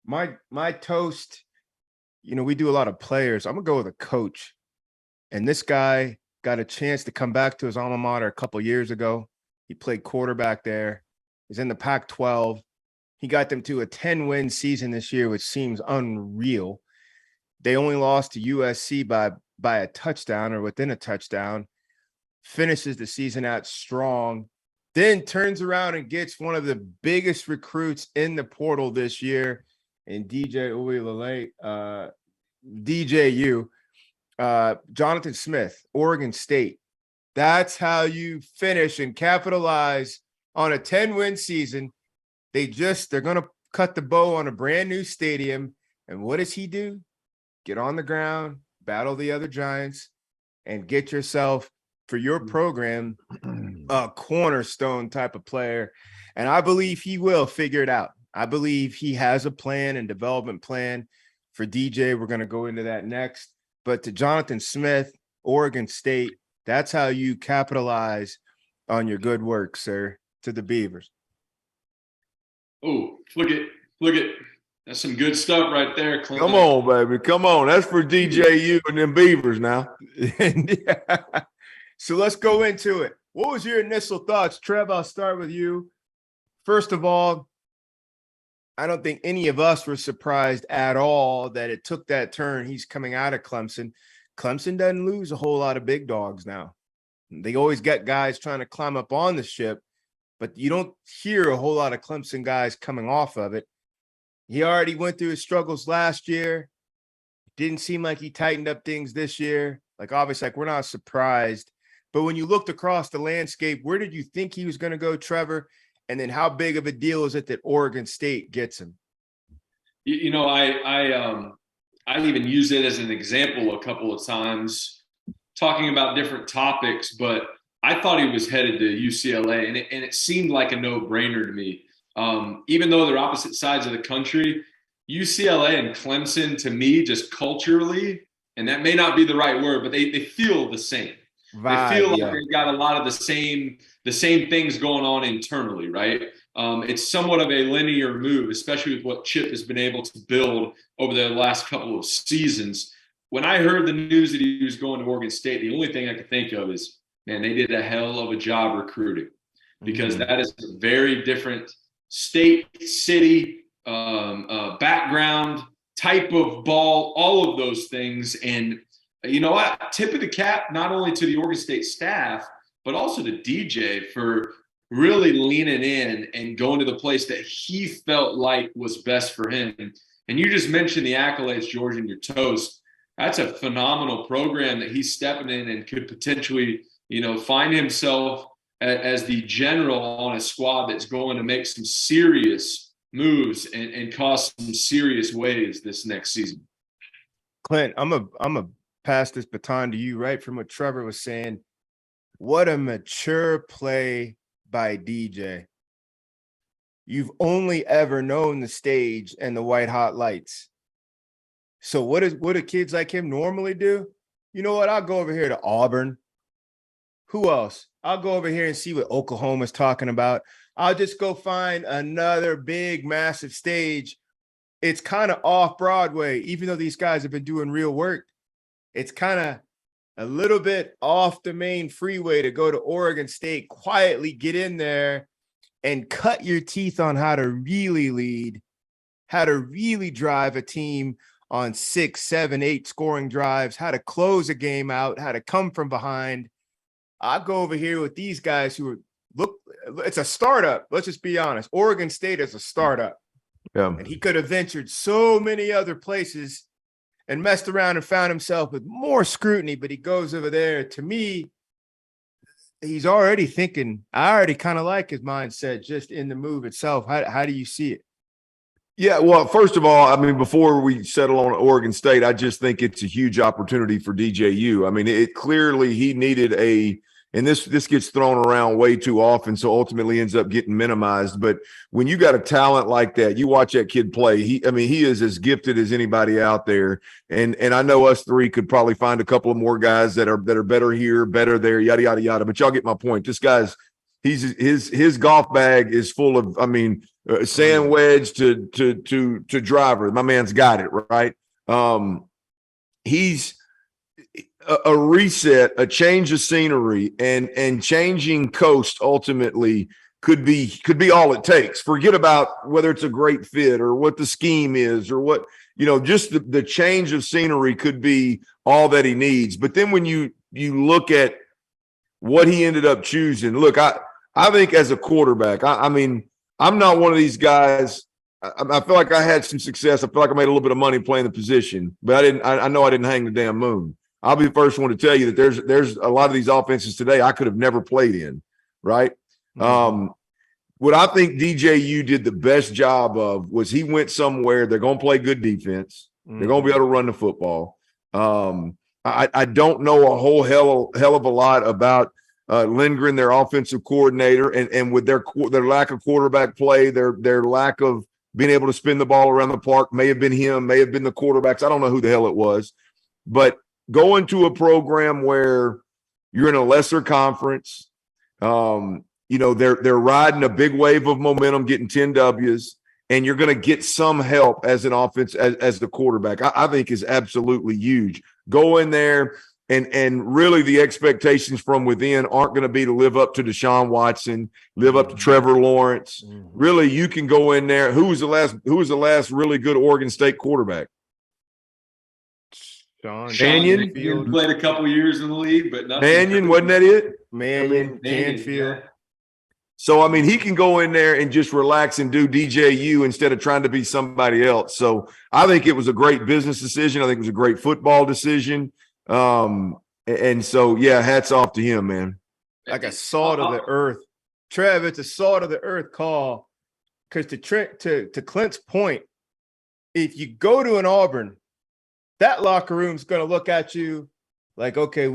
my toast, we do a lot of players. I'm gonna go with a coach. And this guy got a chance to come back to his alma mater a couple years ago. He played quarterback there. He's in the Pac-12. He got them to a 10-win season this year, which seems unreal. They only lost to USC by a touchdown or within a touchdown. Finishes the season out strong. Then turns around and gets one of the biggest recruits in the portal this year in DJ Uiagalelei, DJU. Jonathan Smith, Oregon State. That's how you finish and capitalize on a 10-win season. They're going to cut the bow on a brand new stadium. And what does he do? Get on the ground, battle the other giants, and get yourself, for your program, a cornerstone type of player. And I believe he will figure it out. I believe he has a plan and development plan for DJ. We're going to go into that next. But to Jonathan Smith, Oregon State, that's how you capitalize on your good work, sir, to the Beavers. Oh, look at. That's some good stuff right there, Clint. Come on, baby. Come on. That's for DJU and them Beavers now. Yeah. So let's go into it. What was your initial thoughts? Trev, I'll start with you. First of all, I don't think any of us were surprised at all that it took that turn. He's coming out of Clemson. Clemson doesn't lose a whole lot of big dogs now. They always get guys trying to climb up on the ship, but you don't hear a whole lot of Clemson guys coming off of it. He already went through his struggles last year. Didn't seem like he tightened up things this year. Obviously, we're not surprised. But when you looked across the landscape, where did you think he was going to go, Trevor? And then how big of a deal is it that Oregon State gets him? I even used it as an example a couple of times, talking about different topics, but I thought he was headed to UCLA, and it seemed like a no-brainer to me. Even though they're opposite sides of the country, UCLA and Clemson, to me, just culturally, and that may not be the right word, but they feel the same. They feel like they've got a lot of the same things going on internally, right? It's somewhat of a linear move, especially with what Chip has been able to build over the last couple of seasons. When I heard the news that he was going to Oregon State, the only thing I could think of is, man, they did a hell of a job recruiting, because that is a very different state, city, background, type of ball, all of those things. And you know what? Tip of the cap, not only to the Oregon State staff, but also to DJ for really leaning in and going to the place that he felt like was best for him. And you just mentioned the accolades, George, in your toast. That's a phenomenal program that he's stepping in and could potentially, find himself as the general on a squad that's going to make some serious moves and cause some serious waves this next season. Clint, I'm a pass this baton to you, right from what Trevor was saying. What a mature play by DJ. You've only ever known the stage and the white hot lights. So what do kids like him normally do? You know what? I'll go over here to Auburn. Who else? I'll go over here and see what Oklahoma's talking about. I'll just go find another big, massive stage. It's kind of off Broadway, even though these guys have been doing real work. It's kind of a little bit off the main freeway to go to Oregon State, quietly get in there and cut your teeth on how to really lead, how to really drive a team on 6, 7, 8 scoring drives, how to close a game out, how to come from behind. I'll go over here with these guys who it's a startup. Let's just be honest. Oregon State is a startup. Yeah. And he could have ventured so many other places and messed around and found himself with more scrutiny, but he goes over there. To me, he's already thinking, I already kind of like his mindset just in the move itself. How do you see it? Yeah, well, first of all, I mean, before we settle on Oregon State, I just think it's a huge opportunity for DJU. I mean, it clearly he needed and this gets thrown around way too often, so ultimately ends up getting minimized. But when you got a talent like that, you watch that kid play. He is as gifted as anybody out there. And I know us three could probably find a couple of more guys that are better here, better there, yada yada yada. But y'all get my point. This guy's his golf bag is full of. I mean, sand wedge to driver. My man's got it right. He's a reset, a change of scenery, and changing coast ultimately could be all it takes. Forget about whether it's a great fit or what the scheme is or what, just the change of scenery could be all that he needs. But then when you look at what he ended up choosing, look, I think as a quarterback, I mean, I'm not one of these guys. I feel like I had some success. I feel like I made a little bit of money playing the position, but I know I didn't hang the damn moon. I'll be the first one to tell you that there's a lot of these offenses today I could have never played in, right? Mm-hmm. What I think DJU did the best job of was he went somewhere they're going to play good defense. Mm-hmm. They're going to be able to run the football. I don't know a whole hell of a lot about Lindgren, their offensive coordinator, and with their lack of quarterback play, their lack of being able to spin the ball around the park may have been him, may have been the quarterbacks. I don't know who the hell it was, but going to a program where you're in a lesser conference, they're riding a big wave of momentum, getting 10 W's, and you're going to get some help as an offense as the quarterback. I think is absolutely huge. Go in there, and really the expectations from within aren't going to be to live up to Deshaun Watson, live up to Trevor Lawrence. Mm-hmm. Really, you can go in there. Who was the last really good Oregon State quarterback? Mannion played a couple years in the league, but nothing. Mannion, wasn't that it? Mannion, Canfield. Yeah. So, I mean, he can go in there and just relax and do DJU instead of trying to be somebody else. So I think it was a great business decision. I think it was a great football decision. And so, yeah, hats off to him, man. Like a salt of the earth. Trev, it's a salt of the earth call. Because to Clint's point, if you go to an Auburn, that locker room's going to look at you like, okay,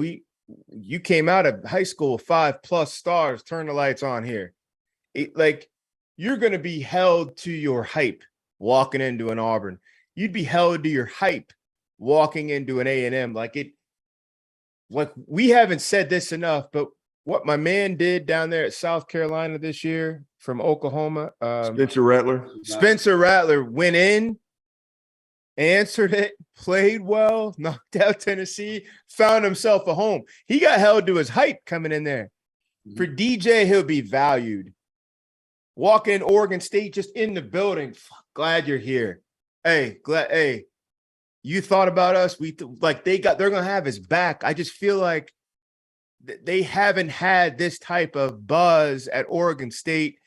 you came out of high school 5+ stars, turn the lights on here. You're going to be held to your hype walking into an Auburn. You'd be held to your hype walking into an A&M. Like we haven't said this enough, but what my man did down there at South Carolina this year from Oklahoma. Spencer Rattler went in, answered it, played well, knocked out Tennessee, found himself a home. He got held to his hype coming in there. Mm-hmm. For DJ, he'll be valued. Walking in Oregon State, just in the building. Glad you're here. Hey, you thought about us. They're gonna have his back. I just feel like they haven't had this type of buzz at Oregon State.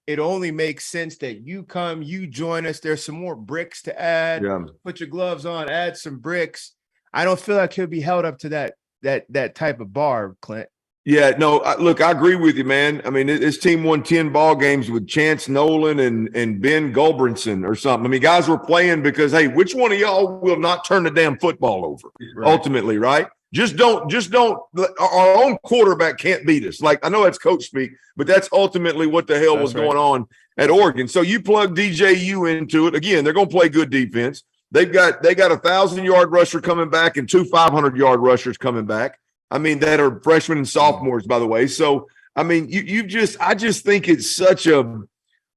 It only makes sense that you come, you join us. There's some more bricks to add. Yeah. Put your gloves on, add some bricks. I don't feel like he'll be held up to that type of bar, Clint. Yeah, no, look, I agree with you, man. I mean, this team won 10 ball games with Chance Nolan and Ben Gulbranson or something. I mean, guys were playing because, hey, which one of y'all will not turn the damn football over? Right. Ultimately, right? Just don't. Our own quarterback can't beat us. Like, I know that's coach speak, but that's ultimately what the hell was going on at Oregon. So you plug DJU into it. Again, they're going to play good defense. They got a 1,000-yard rusher coming back and 2 500-yard rushers coming back. I mean, that are freshmen and sophomores, by the way. So, I mean, I just think it's such a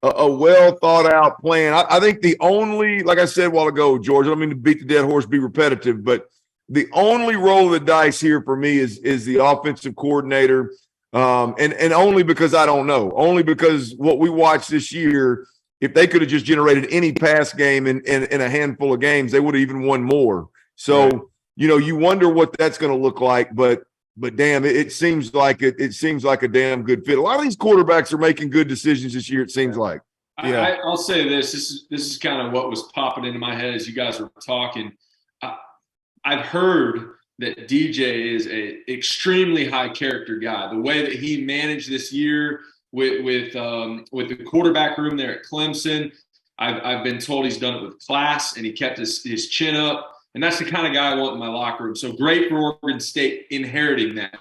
well thought out plan. I think the only, like I said a while ago, George, I don't mean to beat the dead horse, be repetitive, but the only roll of the dice here for me is the offensive coordinator, and only because I don't know. Only because what we watched this year, if they could have just generated any pass game in a handful of games, they would have even won more. So, right. You wonder what that's going to look like, but damn, it seems like it seems like a damn good fit. A lot of these quarterbacks are making good decisions this year. It seems like. Yeah, I'll say this. This is kind of what was popping into my head as you guys were talking. I've heard that DJ is a extremely high character guy. The way that he managed this year with the quarterback room there at Clemson, I've been told he's done it with class and he kept his chin up. And that's the kind of guy I want in my locker room. So great for Oregon State inheriting that.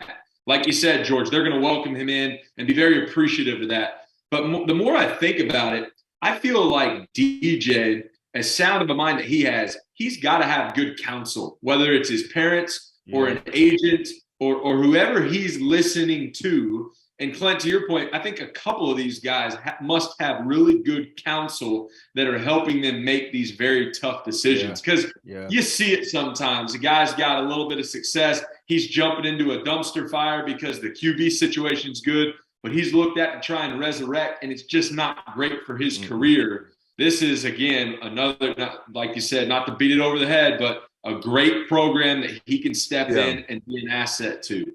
Like you said, George, they're going to welcome him in and be very appreciative of that. But the more I think about it, I feel like DJ, as sound of a mind that he has, he's got to have good counsel, whether it's his parents or an agent or whoever he's listening to And Clint, to your point, I think a couple of these guys must have really good counsel that are helping them make these very tough decisions. Because you see it sometimes. The guy's got a little bit of success. He's jumping into a dumpster fire because the QB situation's good, but he's looked at to try and resurrect, and it's just not great for his career. This is, again, another, like you said, not to beat it over the head, but a great program that he can step in and be an asset to.